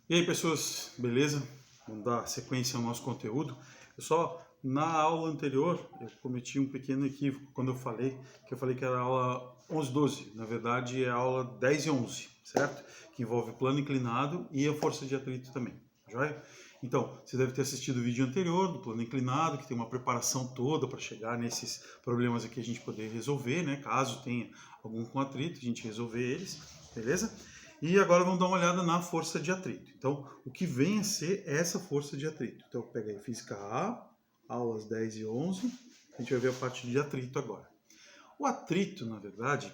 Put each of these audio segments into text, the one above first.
E aí, pessoas, beleza? Vamos dar sequência ao nosso conteúdo. Na aula anterior, eu cometi um pequeno equívoco quando eu falei que era a aula 11 12. Na verdade, é a aula 10 e 11, certo? Que envolve plano inclinado e a força de atrito também, joia? Então, você deve ter assistido o vídeo anterior do plano inclinado, que tem uma preparação toda para chegar nesses problemas aqui a gente poder resolver, né? Caso tenha algum com atrito, a gente resolver eles, beleza? E agora vamos dar uma olhada na força de atrito. Então, o que vem a ser essa força de atrito? Então, pega aí Física A, aulas 10 e 11, a gente vai ver a parte de atrito agora. O atrito, na verdade,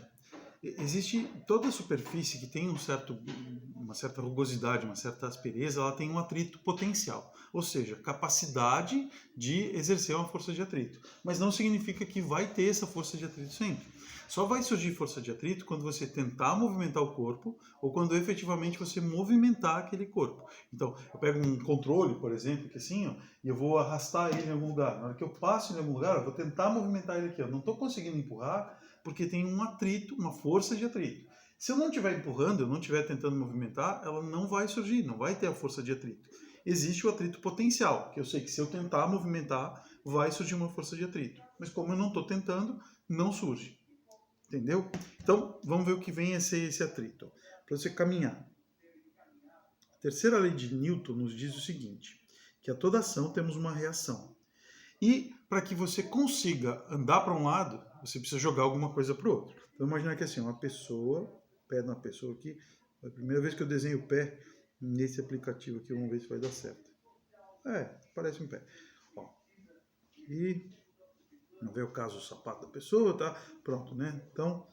existe toda a superfície que tem uma certa rugosidade, uma certa aspereza, ela tem um atrito potencial, ou seja, capacidade de exercer uma força de atrito. Mas não significa que vai ter essa força de atrito sempre. Só vai surgir força de atrito quando você tentar movimentar o corpo ou quando efetivamente você movimentar aquele corpo. Então, eu pego um controle, por exemplo, que assim, ó, e eu vou arrastar ele em algum lugar. Na hora que eu passo em algum lugar, eu vou tentar movimentar ele aqui. Eu não estou conseguindo empurrar porque tem um atrito, uma força de atrito. Se eu não estiver empurrando, eu não estiver tentando movimentar, ela não vai surgir, não vai ter a força de atrito. Existe o atrito potencial, que eu sei que se eu tentar movimentar, vai surgir uma força de atrito. Mas como eu não estou tentando, não surge. Entendeu? Então, vamos ver o que vem a ser esse atrito. Para você caminhar. A terceira lei de Newton nos diz o seguinte, que a toda ação temos uma reação. E para que você consiga andar para um lado, você precisa jogar alguma coisa para o outro. Então, imagina que assim, uma pessoa, pé de uma pessoa aqui, é a primeira vez que eu desenho o pé nesse aplicativo aqui, vamos ver se vai dar certo. Parece um pé. Ó, e não vê o caso do sapato da pessoa, tá? Pronto, né? Então,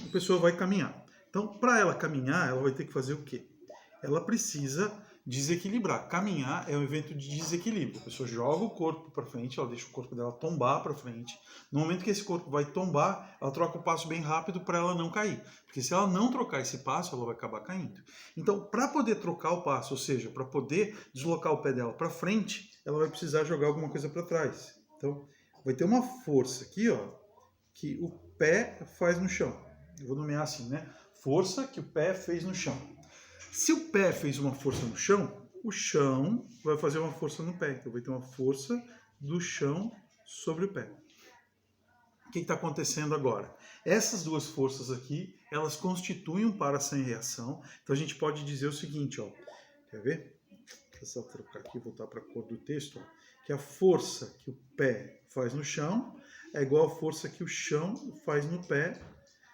a pessoa vai caminhar. Então, para ela caminhar, ela vai ter que fazer o quê? Ela precisa desequilibrar. Caminhar é um evento de desequilíbrio. A pessoa joga o corpo para frente, ela deixa o corpo dela tombar para frente. No momento que esse corpo vai tombar, ela troca o passo bem rápido para ela não cair. Porque se ela não trocar esse passo, ela vai acabar caindo. Então, para poder trocar o passo, ou seja, para poder deslocar o pé dela para frente, ela vai precisar jogar alguma coisa para trás. Então, vai ter uma força aqui, ó, que o pé faz no chão. Eu vou nomear assim, né? Força que o pé fez no chão. Se o pé fez uma força no chão, o chão vai fazer uma força no pé. Então vai ter uma força do chão sobre o pé. O que está acontecendo agora? Essas duas forças aqui, elas constituem um par sem reação. Então a gente pode dizer o seguinte, ó. Quer ver? Deixa eu só trocar aqui e voltar para a cor do texto. Ó, que a força que o pé faz no chão é igual à força que o chão faz no pé.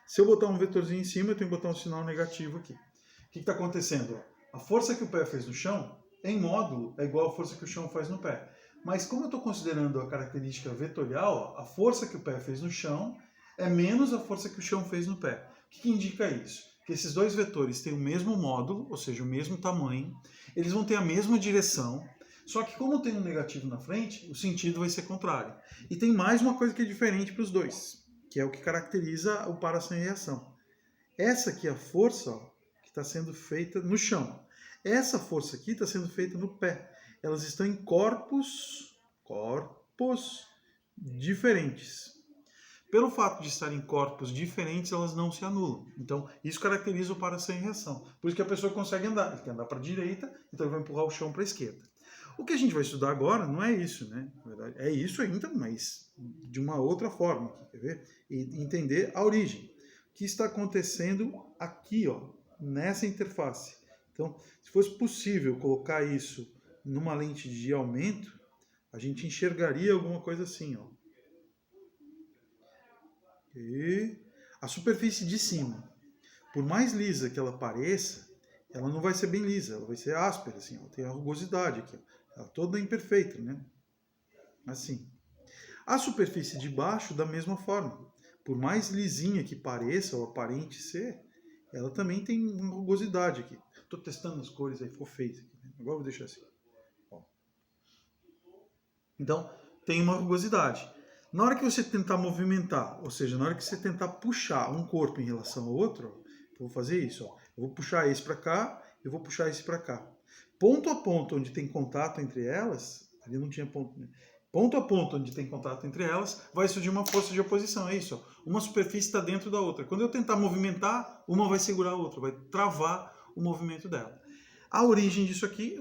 Se eu botar um vetorzinho em cima, eu tenho que botar um sinal negativo aqui. O que está acontecendo? A força que o pé fez no chão, em módulo, é igual à força que o chão faz no pé. Mas como eu estou considerando a característica vetorial, a força que o pé fez no chão é menos a força que o chão fez no pé. O que indica isso? Que esses dois vetores têm o mesmo módulo, ou seja, o mesmo tamanho, eles vão ter a mesma direção, só que como tem um negativo na frente, o sentido vai ser contrário. E tem mais uma coisa que é diferente para os dois, que é o que caracteriza o par sem reação. Essa aqui é a força, ó, que está sendo feita no chão. Essa força aqui está sendo feita no pé. Elas estão em corpos diferentes. Pelo fato de estarem em corpos diferentes, elas não se anulam. Então, isso caracteriza o par sem reação. Por isso que a pessoa consegue andar. Ele quer andar para a direita, então ele vai empurrar o chão para a esquerda. O que a gente vai estudar agora não é isso, né? Na verdade, é isso ainda, mas de uma outra forma. Quer ver? E entender a origem. O que está acontecendo aqui, ó, nessa interface. Então, se fosse possível colocar isso numa lente de aumento, a gente enxergaria alguma coisa assim, ó. E a superfície de cima, por mais lisa que ela pareça, ela não vai ser bem lisa, ela vai ser áspera, assim, ela tem a rugosidade aqui, ó. Ela toda imperfeita, né? Assim. A superfície de baixo, da mesma forma. Por mais lisinha que pareça ou aparente ser, ela também tem uma rugosidade aqui. Estou testando as cores aí, ficou feio aqui. Né? Agora eu vou deixar assim. Ó. Então, tem uma rugosidade. Na hora que você tentar movimentar, ou seja, na hora que você tentar puxar um corpo em relação ao outro, eu vou fazer isso. Ó. Eu vou puxar esse para cá, eu vou puxar esse para cá. Ponto a ponto onde tem contato entre elas, ali não tinha ponto, né? Ponto a ponto onde tem contato entre elas, vai surgir uma força de oposição. É isso. Ó. Uma superfície está dentro da outra. Quando eu tentar movimentar, uma vai segurar a outra, vai travar o movimento dela. A origem disso aqui,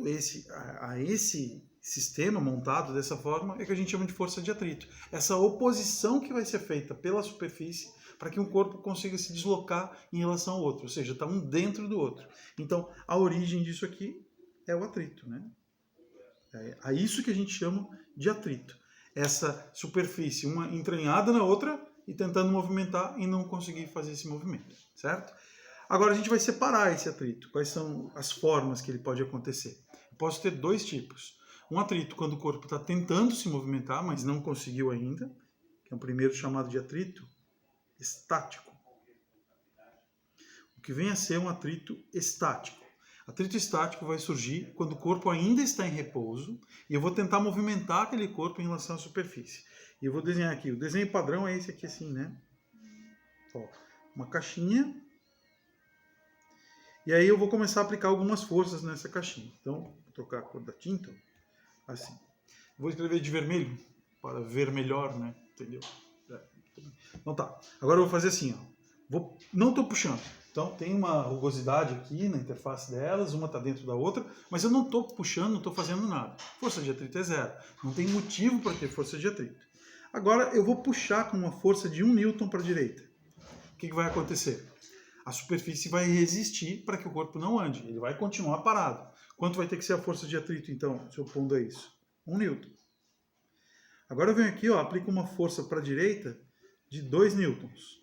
esse sistema montado dessa forma, é que a gente chama de força de atrito. Essa oposição que vai ser feita pela superfície para que um corpo consiga se deslocar em relação ao outro, ou seja, está um dentro do outro. Então, a origem disso aqui é o atrito, né? É isso que a gente chama de atrito. Essa superfície, uma entranhada na outra e tentando movimentar e não conseguir fazer esse movimento, certo? Agora a gente vai separar esse atrito. Quais são as formas que ele pode acontecer? Eu posso ter dois tipos. Um atrito quando o corpo está tentando se movimentar, mas não conseguiu ainda, que é o primeiro chamado de atrito estático. O que vem a ser um atrito estático. Atrito estático vai surgir quando o corpo ainda está em repouso e eu vou tentar movimentar aquele corpo em relação à superfície. E eu vou desenhar aqui. O desenho padrão é esse aqui assim, né? Ó, uma caixinha. E aí eu vou começar a aplicar algumas forças nessa caixinha. Então, vou trocar a cor da tinta. Assim. Vou escrever de vermelho para ver melhor, né? Entendeu? Então tá. Agora eu vou fazer assim, ó. Não estou puxando. Então tem uma rugosidade aqui na interface delas, uma está dentro da outra, mas eu não estou puxando, não estou fazendo nada. Força de atrito é zero. Não tem motivo para ter força de atrito. Agora eu vou puxar com uma força de 1 Newton para a direita. O que vai acontecer? A superfície vai resistir para que o corpo não ande. Ele vai continuar parado. Quanto vai ter que ser a força de atrito, então, se opondo a isso? 1 Newton. Agora eu venho aqui, ó, aplico uma força para a direita de 2 newtons.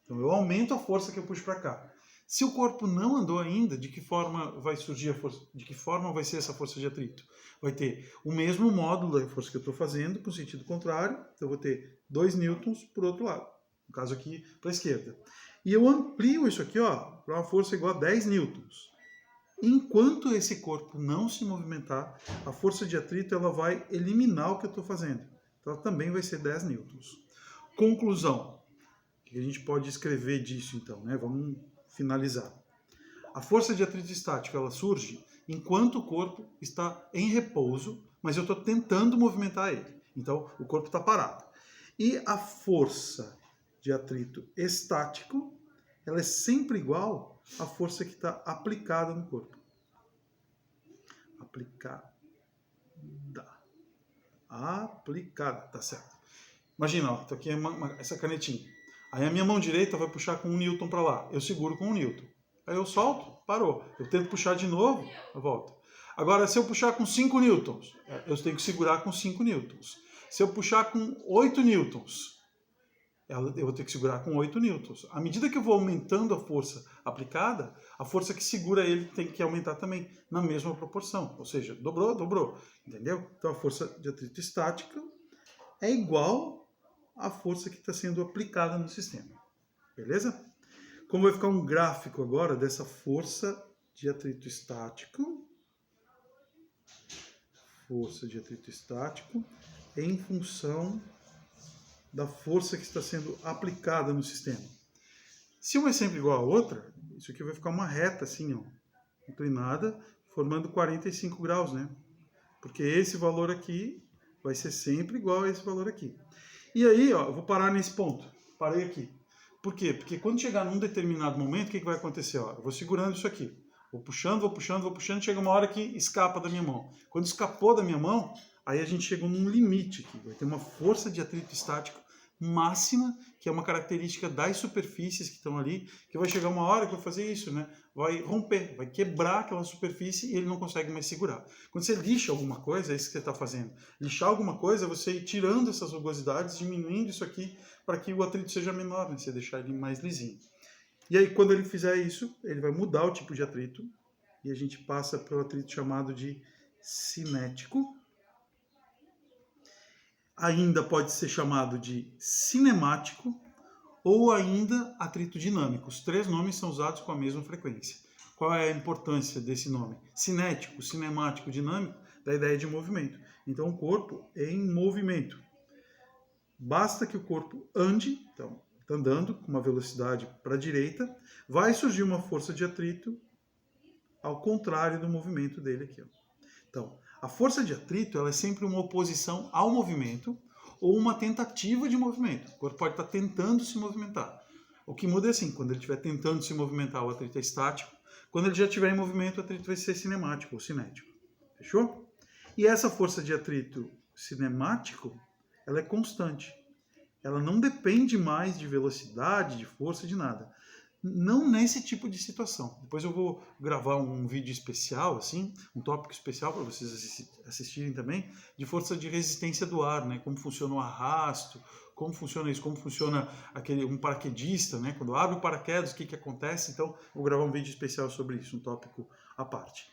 Então eu aumento a força que eu puxo para cá. Se o corpo não andou ainda, de que forma vai surgir a força? De que forma vai ser essa força de atrito? Vai ter o mesmo módulo da força que eu estou fazendo, com sentido contrário. Então eu vou ter 2 newtons por outro lado. No caso aqui, para a esquerda. E eu amplio isso aqui, ó, para uma força igual a 10 newtons. Enquanto esse corpo não se movimentar, a força de atrito ela vai eliminar o que eu estou fazendo. Então ela também vai ser 10 newtons. Conclusão. O que a gente pode escrever disso, então, né? Vamos finalizar. A força de atrito estático ela surge enquanto o corpo está em repouso, mas eu estou tentando movimentar ele. Então, o corpo está parado. E a força de atrito estático, ela é sempre igual à força que está aplicada no corpo. Aplicada, tá certo. Imagina, ó, tô aqui essa canetinha. Aí a minha mão direita vai puxar com 1 Newton para lá. Eu seguro com 1 Newton. Aí eu solto, parou. Eu tento puxar de novo, eu volto. Agora, se eu puxar com 5 newtons, eu tenho que segurar com 5 newtons. Se eu puxar com 8 newtons, eu vou ter que segurar com 8 newtons. À medida que eu vou aumentando a força aplicada, a força que segura ele tem que aumentar também, na mesma proporção. Ou seja, dobrou. Entendeu? Então a força de atrito estática é igual à força que está sendo aplicada no sistema. Beleza? Como vai ficar um gráfico agora dessa força de atrito estático. Força de atrito estático em função da força que está sendo aplicada no sistema. Se uma é sempre igual à outra, isso aqui vai ficar uma reta assim, ó, inclinada, formando 45 graus, né? Porque esse valor aqui vai ser sempre igual a esse valor aqui. E aí, ó, eu vou parar nesse ponto. Parei aqui. Por quê? Porque quando chegar num determinado momento, o que vai acontecer? Ó, eu vou segurando isso aqui. Vou puxando, chega uma hora que escapa da minha mão. Quando escapou da minha mão, aí a gente chegou num limite aqui. Vai ter uma força de atrito estático máxima, que é uma característica das superfícies que estão ali, que vai chegar uma hora que vai fazer isso, né? Vai romper, vai quebrar aquela superfície e ele não consegue mais segurar. Quando você lixa alguma coisa, é isso que você está fazendo. Lixar alguma coisa é você ir tirando essas rugosidades, diminuindo isso aqui, para que o atrito seja menor, né? Você deixar ele mais lisinho. E aí, quando ele fizer isso, ele vai mudar o tipo de atrito, e a gente passa para o atrito chamado de cinético. Ainda pode ser chamado de cinemático ou ainda atrito dinâmico. Os 3 nomes são usados com a mesma frequência. Qual é a importância desse nome? Cinético, cinemático, dinâmico, da ideia de movimento. Então, o corpo é em movimento. Basta que o corpo ande, então, está andando com uma velocidade para a direita, vai surgir uma força de atrito ao contrário do movimento dele aqui, ó. Então, a força de atrito ela é sempre uma oposição ao movimento ou uma tentativa de movimento. O corpo pode estar tentando se movimentar. O que muda é assim, quando ele estiver tentando se movimentar, o atrito é estático. Quando ele já estiver em movimento, o atrito vai ser cinemático ou cinético. Fechou? E essa força de atrito cinemático, ela é constante. Ela não depende mais de velocidade, de força, de nada. Não nesse tipo de situação. Depois eu vou gravar um vídeo especial, assim, um tópico especial para vocês assistirem também, de força de resistência do ar, né? Como funciona o arrasto, como funciona isso, como funciona um paraquedista, né? Quando abre o paraquedas, o que acontece. Então, eu vou gravar um vídeo especial sobre isso, um tópico à parte.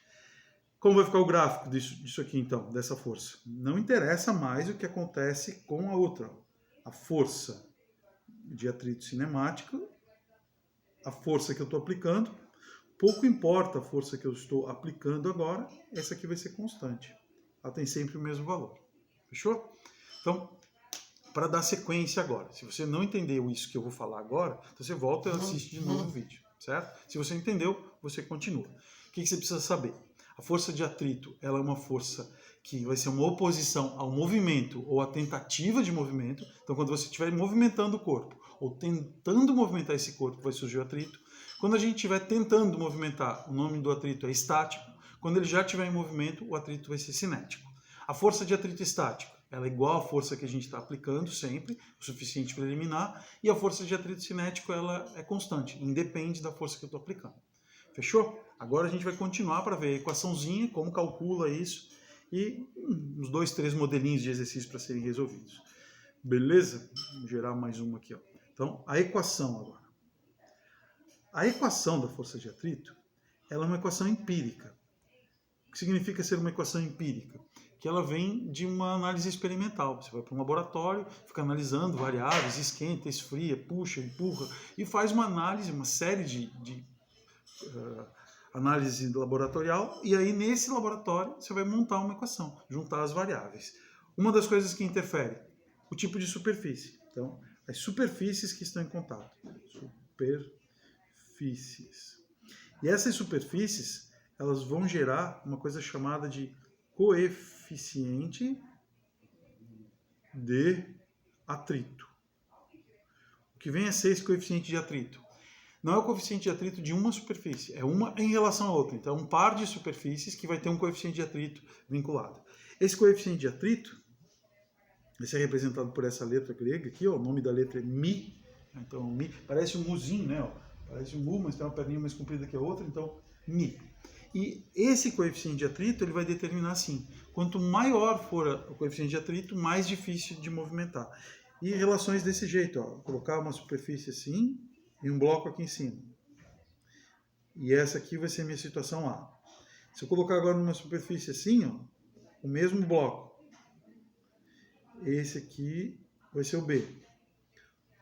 Como vai ficar o gráfico disso aqui, então, dessa força? Não interessa mais o que acontece com a outra. A força de atrito cinemático, a força que eu estou aplicando, pouco importa a força que eu estou aplicando agora, essa aqui vai ser constante. Ela tem sempre o mesmo valor. Fechou? Então, para dar sequência agora, se você não entendeu isso que eu vou falar agora, então você volta e assiste de novo o vídeo, certo? Se você entendeu, você continua. O que você precisa saber? A força de atrito, ela é uma força que vai ser uma oposição ao movimento ou à tentativa de movimento. Então, quando você estiver movimentando o corpo ou tentando movimentar esse corpo, vai surgir o atrito. Quando a gente estiver tentando movimentar, o nome do atrito é estático. Quando ele já estiver em movimento, o atrito vai ser cinético. A força de atrito estático, ela é igual à força que a gente está aplicando sempre, o suficiente para eliminar, e a força de atrito cinético, ela é constante, independe da força que eu estou aplicando. Fechou? Agora a gente vai continuar para ver a equaçãozinha, como calcula isso, e uns 2, 3 modelinhos de exercício para serem resolvidos. Beleza? Vamos gerar mais uma aqui. Ó. Então, a equação agora. A equação da força de atrito, ela é uma equação empírica. O que significa ser uma equação empírica? Que ela vem de uma análise experimental. Você vai para um laboratório, fica analisando variáveis, esquenta, esfria, puxa, empurra, e faz uma análise, uma série de análise laboratorial, e aí nesse laboratório você vai montar uma equação, juntar as variáveis. Uma das coisas que interfere, o tipo de superfície. Então, as superfícies que estão em contato. Superfícies. E essas superfícies, elas vão gerar uma coisa chamada de coeficiente de atrito. O que vem a ser esse coeficiente de atrito? Não é o coeficiente de atrito de uma superfície, é uma em relação a outra. Então, é um par de superfícies que vai ter um coeficiente de atrito vinculado. Esse coeficiente de atrito vai ser representado por essa letra grega aqui, ó, o nome da letra é Mi. Então, Mi parece um muzinho, né? Ó, parece um mu, mas tem uma perninha mais comprida que a outra, então, Mi. E esse coeficiente de atrito, ele vai determinar assim, quanto maior for o coeficiente de atrito, mais difícil de movimentar. E relações desse jeito, ó, colocar uma superfície assim e um bloco aqui em cima. E essa aqui vai ser a minha situação A. Se eu colocar agora numa superfície assim, ó, o mesmo bloco, esse aqui vai ser o B.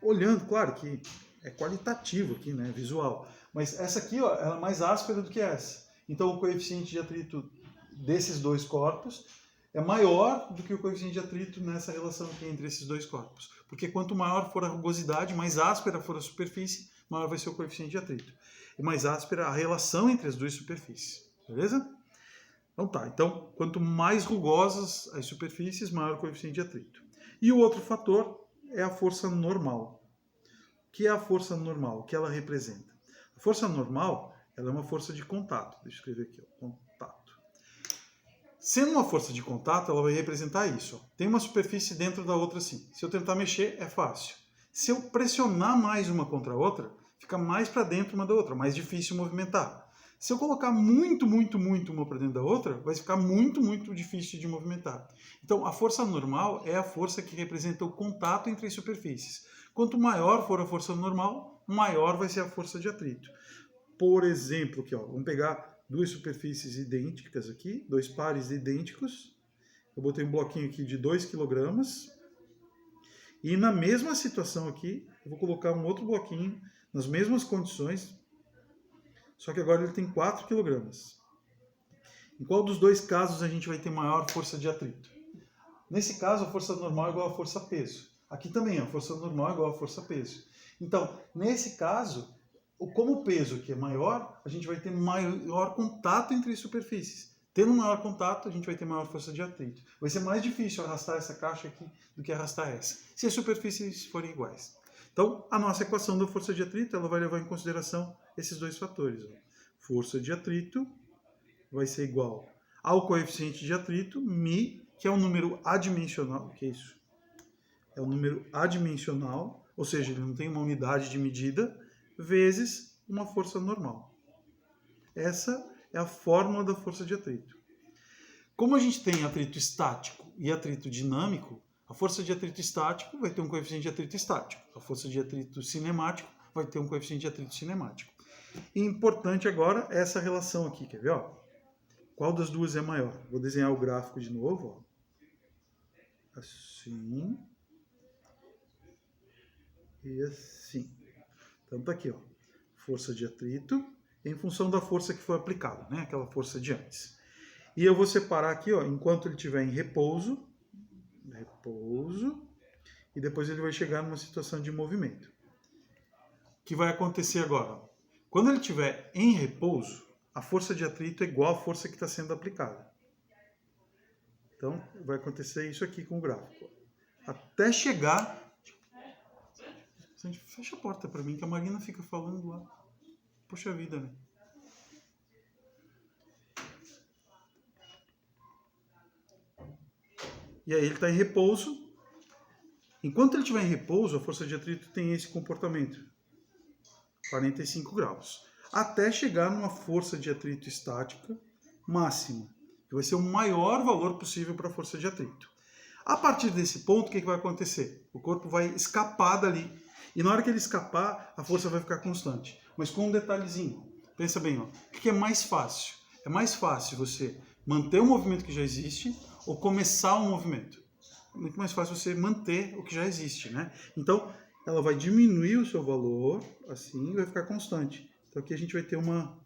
Olhando, claro que é qualitativo aqui, né, visual, mas essa aqui, ó, ela é mais áspera do que essa. Então o coeficiente de atrito desses dois corpos é maior do que o coeficiente de atrito nessa relação aqui entre esses dois corpos. Porque quanto maior for a rugosidade, mais áspera for a superfície, maior vai ser o coeficiente de atrito. E mais áspera a relação entre as duas superfícies. Beleza? Então tá. Então, quanto mais rugosas as superfícies, maior o coeficiente de atrito. E o outro fator é a força normal. O que é a força normal? O que ela representa? A força normal, ela é uma força de contato. Deixa eu escrever aqui, ó, contato. Sendo uma força de contato, ela vai representar isso. Ó. Tem uma superfície dentro da outra assim. Se eu tentar mexer, é fácil. Se eu pressionar mais uma contra a outra, fica mais para dentro uma da outra, mais difícil movimentar. Se eu colocar muito uma para dentro da outra, vai ficar muito difícil de movimentar. Então, a força normal é a força que representa o contato entre as superfícies. Quanto maior for a força normal, maior vai ser a força de atrito. Por exemplo, aqui, ó, vamos pegar duas superfícies idênticas aqui, dois pares idênticos. Eu botei um bloquinho aqui de 2 kg. E na mesma situação aqui, eu vou colocar um outro bloquinho, nas mesmas condições, só que agora ele tem 4 kg. Em qual dos dois casos a gente vai ter maior força de atrito? Nesse caso, a força normal é igual a força peso. Aqui também, a força normal é igual a força peso. Então, nesse caso, como o peso aqui é maior, a gente vai ter maior contato entre as superfícies. Tendo maior contato, a gente vai ter maior força de atrito. Vai ser mais difícil arrastar essa caixa aqui do que arrastar essa, se as superfícies forem iguais. Então, a nossa equação da força de atrito, ela vai levar em consideração esses dois fatores. Ó. força de atrito vai ser igual ao coeficiente de atrito, μ, que é um número adimensional. O que é isso? É um número adimensional, ou seja, ele não tem uma unidade de medida, vezes uma força normal. Essa é a fórmula da força de atrito. Como a gente tem atrito estático e atrito dinâmico, a força de atrito estático vai ter um coeficiente de atrito estático. A força de atrito cinemático vai ter um coeficiente de atrito cinemático. E importante agora é essa relação aqui, quer ver? Ó? Qual das duas é maior? Vou desenhar o gráfico de novo. Ó. Assim. E assim. Então tá aqui, ó. Força de atrito em função da força que foi aplicada, né? Aquela força de antes. E eu vou separar aqui, ó, enquanto ele estiver em repouso, e depois ele vai chegar numa situação de movimento. O que vai acontecer agora? Quando ele estiver em repouso, a força de atrito é igual à força que está sendo aplicada. Então, vai acontecer isso aqui com o gráfico. Até chegar... Fecha a porta para mim, que a Marina fica falando lá. Poxa vida, né? E aí ele está em repouso. Enquanto ele estiver em repouso, a força de atrito tem esse comportamento. 45 graus. Até chegar numa força de atrito estática máxima, que vai ser o maior valor possível para a força de atrito. A partir desse ponto, o que vai acontecer? O corpo vai escapar dali. E na hora que ele escapar, a força vai ficar constante. Mas com um detalhezinho. Pensa bem, ó. O que é mais fácil? É mais fácil você manter o movimento que já existe ou começar um movimento? É muito mais fácil você manter o que já existe, né? Então, ela vai diminuir o seu valor, assim, e vai ficar constante. Então aqui a gente vai ter uma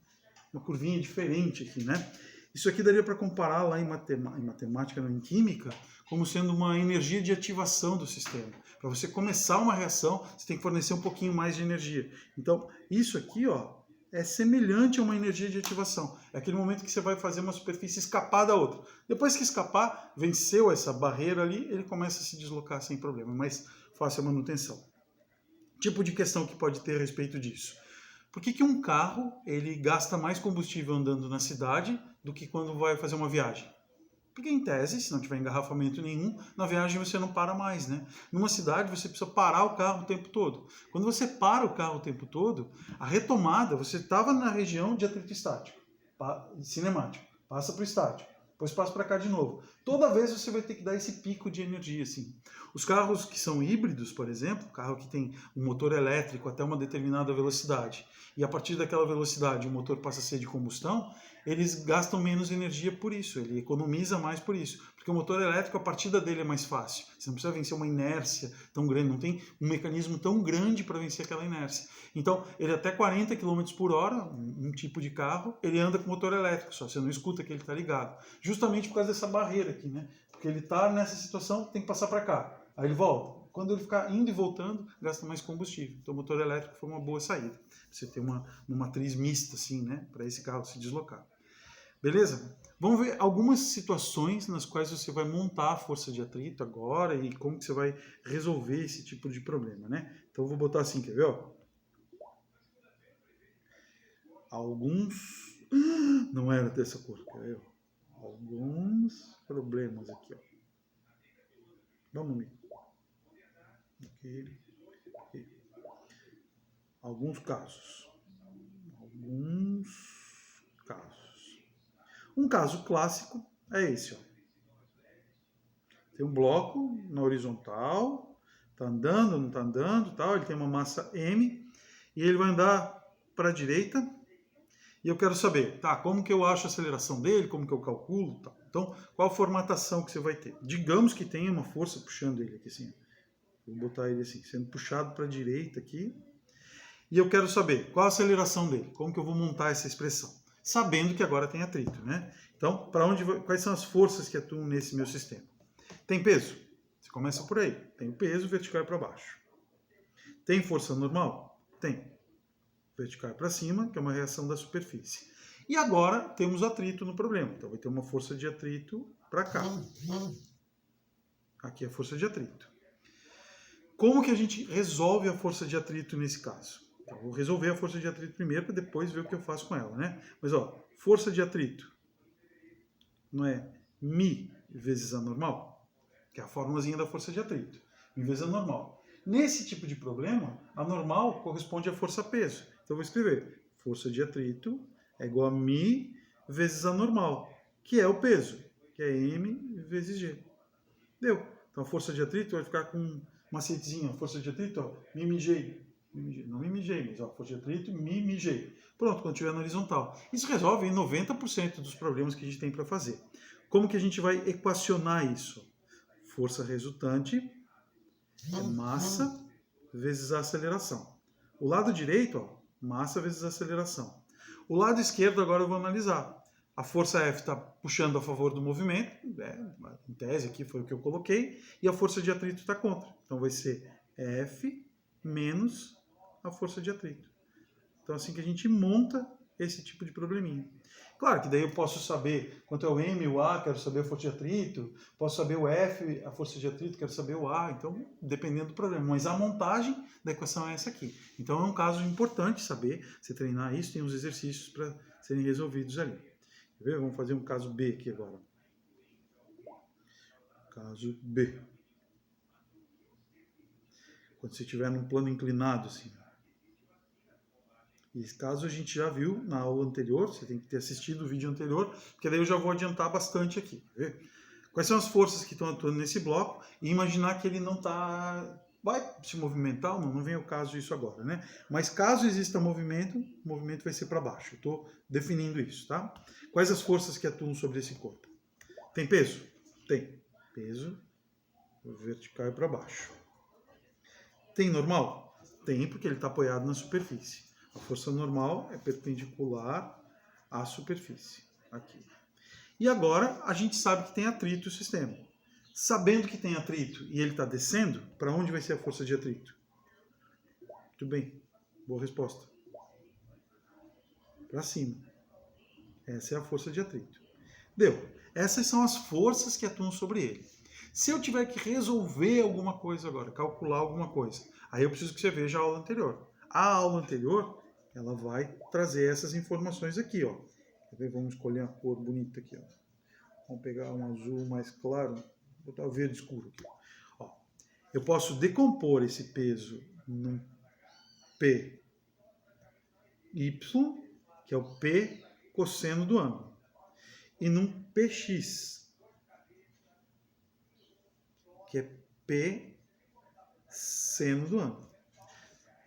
curvinha diferente aqui, né? Isso aqui daria para comparar lá em matemática, não, em química, como sendo uma energia de ativação do sistema. Para você começar uma reação, você tem que fornecer um pouquinho mais de energia. Então, isso aqui, ó, é semelhante a uma energia de ativação. É aquele momento que você vai fazer uma superfície escapar da outra. Depois que escapar, venceu essa barreira ali, ele começa a se deslocar sem problema. É mais fácil a manutenção. Tipo de questão que pode ter a respeito disso. Por que um carro ele gasta mais combustível andando na cidade do que quando vai fazer uma viagem? Porque, em tese, se não tiver engarrafamento nenhum, na viagem você não para mais, né? Numa cidade você precisa parar o carro o tempo todo. Quando você para o carro o tempo todo, a retomada, você estava na região de atrito estático, cinemático, passa para o estático, depois passa para cá de novo. Toda vez você vai ter que dar esse pico de energia, assim. Os carros que são híbridos, por exemplo, carro que tem um motor elétrico até uma determinada velocidade, e a partir daquela velocidade o motor passa a ser de combustão, eles gastam menos energia por isso, ele economiza mais por isso. Porque o motor elétrico, a partida dele é mais fácil. Você não precisa vencer uma inércia tão grande, não tem um mecanismo tão grande para vencer aquela inércia. Então, ele até 40 km por hora, um tipo de carro, ele anda com motor elétrico, só você não escuta que ele está ligado. Justamente por causa dessa barreira aqui, né? Porque ele está nessa situação, tem que passar para cá. Aí ele volta. Quando ele ficar indo e voltando, gasta mais combustível. Então, o motor elétrico foi uma boa saída. Você ter uma matriz mista, assim, né? Para esse carro se deslocar. Beleza? Vamos ver algumas situações nas quais você vai montar a força de atrito agora e como que você vai resolver esse tipo de problema, né? Então, eu vou botar assim, quer ver? Ó? Alguns... Não era dessa cor, quer ver? Alguns problemas aqui, ó. Vamos ver. Aqui. Alguns casos. Um caso clássico é esse, ó. Tem um bloco na horizontal, tá andando, não tá andando, tal. Ele tem uma massa M e ele vai andar para a direita. E eu quero saber, tá, como que eu acho a aceleração dele, como que eu calculo, tá? Então, qual a formatação que você vai ter? Digamos que tenha uma força puxando ele aqui assim. Vou botar ele assim, sendo puxado para a direita aqui. E eu quero saber qual a aceleração dele, como que eu vou montar essa expressão, sabendo que agora tem atrito, né? Então, quais são as forças que atuam nesse meu sistema? Tem peso? Você começa por aí. Tem o peso, vertical para baixo. Tem força normal? Tem. Vertical para cima, que é uma reação da superfície. E agora temos atrito no problema. Então vai ter uma força de atrito para cá. Aqui é a força de atrito. Como que a gente resolve a força de atrito nesse caso? Então, vou resolver a força de atrito primeiro para depois ver o que eu faço com ela, né? Mas, ó, força de atrito não é Mi vezes a normal? Que é a formulazinha da força de atrito. Mi vezes a normal. Nesse tipo de problema, a normal corresponde à força-peso. Então, eu vou escrever força de atrito é igual a Mi vezes a normal, que é o peso, que é M vezes G. Deu. Então, a força de atrito vai ficar com um macetezinho. A força de atrito, ó, MMG. Não MMG, mas ó, força de atrito, MMG. Pronto, quando estiver na horizontal. Isso resolve 90% dos problemas que a gente tem para fazer. Como que a gente vai equacionar isso? Força resultante é massa vezes a aceleração. O lado direito, ó, massa vezes a aceleração. O lado esquerdo agora eu vou analisar. A força F está puxando a favor do movimento, em tese aqui foi o que eu coloquei, e a força de atrito está contra. Então vai ser F menos a força de atrito. Então assim que a gente monta esse tipo de probleminha. Claro que daí eu posso saber quanto é o M, o A, quero saber a força de atrito, posso saber o F, a força de atrito, quero saber o A, então dependendo do problema. Mas a montagem da equação é essa aqui. Então é um caso importante saber, se treinar isso, tem uns exercícios para serem resolvidos ali. Quer ver? Vamos fazer um caso B aqui agora. Caso B. Quando você estiver num plano inclinado, assim. Esse caso a gente já viu na aula anterior, você tem que ter assistido o vídeo anterior, porque daí eu já vou adiantar bastante aqui. Quer ver? Quais são as forças que estão atuando nesse bloco e imaginar que ele não vai se movimentar, não vem ao caso isso agora, né? Mas caso exista movimento, o movimento vai ser para baixo. Eu estou definindo isso, tá? Quais as forças que atuam sobre esse corpo? Tem peso? Tem. Peso vertical e para baixo. Tem normal? Tem, porque ele está apoiado na superfície. A força normal é perpendicular à superfície. Aqui. E agora a gente sabe que tem atrito no sistema. Sabendo que tem atrito e ele está descendo, para onde vai ser a força de atrito? Muito bem. Boa resposta. Para cima. Essa é a força de atrito. Deu. Essas são as forças que atuam sobre ele. Se eu tiver que resolver alguma coisa agora, calcular alguma coisa, aí eu preciso que você veja a aula anterior. A aula anterior, ela vai trazer essas informações aqui, ó. Vamos escolher uma cor bonita aqui, ó. Vamos pegar um azul mais claro, vou botar o verde escuro aqui. Ó, eu posso decompor esse peso num PY, que é o P cosseno do ângulo, e num PX, que é P seno do ângulo.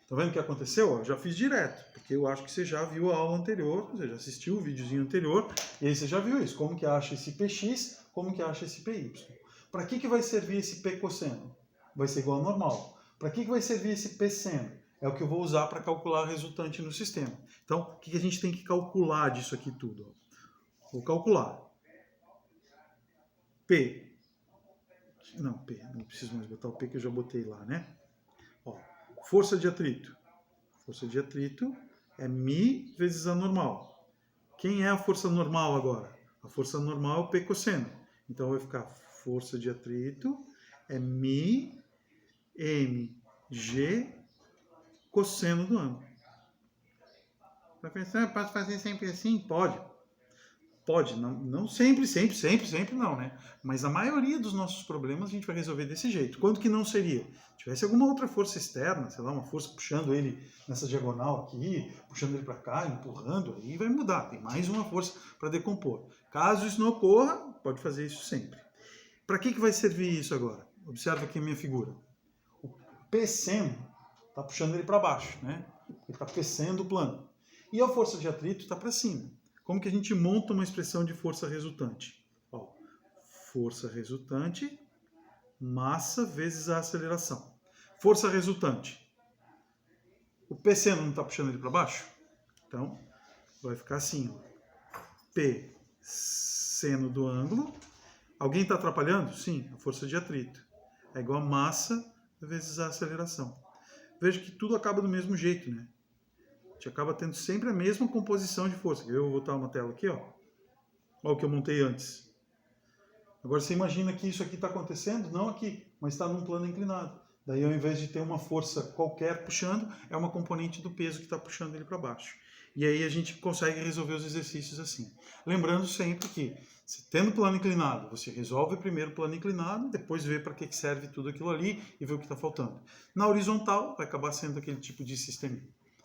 Tá vendo o que aconteceu? Eu já fiz direto, porque eu acho que você já viu a aula anterior, você já assistiu o videozinho anterior, e aí você já viu isso, como que acha esse PX, como que acha esse PY. Para que vai servir esse P cosseno? Vai ser igual ao normal. Para que vai servir esse P seno? É o que eu vou usar para calcular a resultante no sistema. Então, o que a gente tem que calcular disso aqui tudo? Vou calcular. P. Não, P. Não preciso mais botar o P que eu já botei lá, né? Ó, força de atrito. Força de atrito é Mi vezes a normal. Quem é a força normal agora? A força normal é o P cosseno. Então vai ficar força de atrito é Mi mg cosseno do ângulo. Professor, posso fazer sempre assim? Pode. Pode, não sempre não, né? Mas a maioria dos nossos problemas a gente vai resolver desse jeito. Quando que não seria? Se tivesse alguma outra força externa, sei lá, uma força puxando ele nessa diagonal aqui, puxando ele para cá, empurrando, aí vai mudar. Tem mais uma força para decompor. Caso isso não ocorra, pode fazer isso sempre. Para que vai servir isso agora? Observa aqui a minha figura. O P seno está puxando ele para baixo, né? Ele está pesando o plano. E a força de atrito está para cima. Como que a gente monta uma expressão de força resultante? Ó, força resultante, massa vezes a aceleração. Força resultante. O P seno não está puxando ele para baixo? Então, vai ficar assim. Ó. P seno do ângulo. Alguém está atrapalhando? Sim, a força de atrito. É igual a massa vezes a aceleração. Veja que tudo acaba do mesmo jeito, né? A gente acaba tendo sempre a mesma composição de força. Eu vou botar uma tela aqui, ó. Olha o que eu montei antes. Agora você imagina que isso aqui está acontecendo? Não aqui, mas está num plano inclinado. Daí, ao invés de ter uma força qualquer puxando, é uma componente do peso que está puxando ele para baixo. E aí a gente consegue resolver os exercícios assim. Lembrando sempre que, tendo plano inclinado, você resolve primeiro o plano inclinado, depois vê para que serve tudo aquilo ali e vê o que está faltando. Na horizontal, vai acabar sendo aquele tipo de sistema.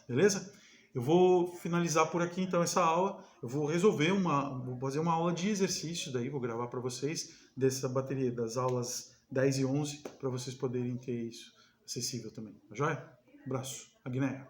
Beleza? Eu vou finalizar por aqui então essa aula. Eu vou vou fazer uma aula de exercícios daí, vou gravar para vocês dessa bateria das aulas 10 e 11 para vocês poderem ter isso acessível também. Tá joia? Abraço. Agneia.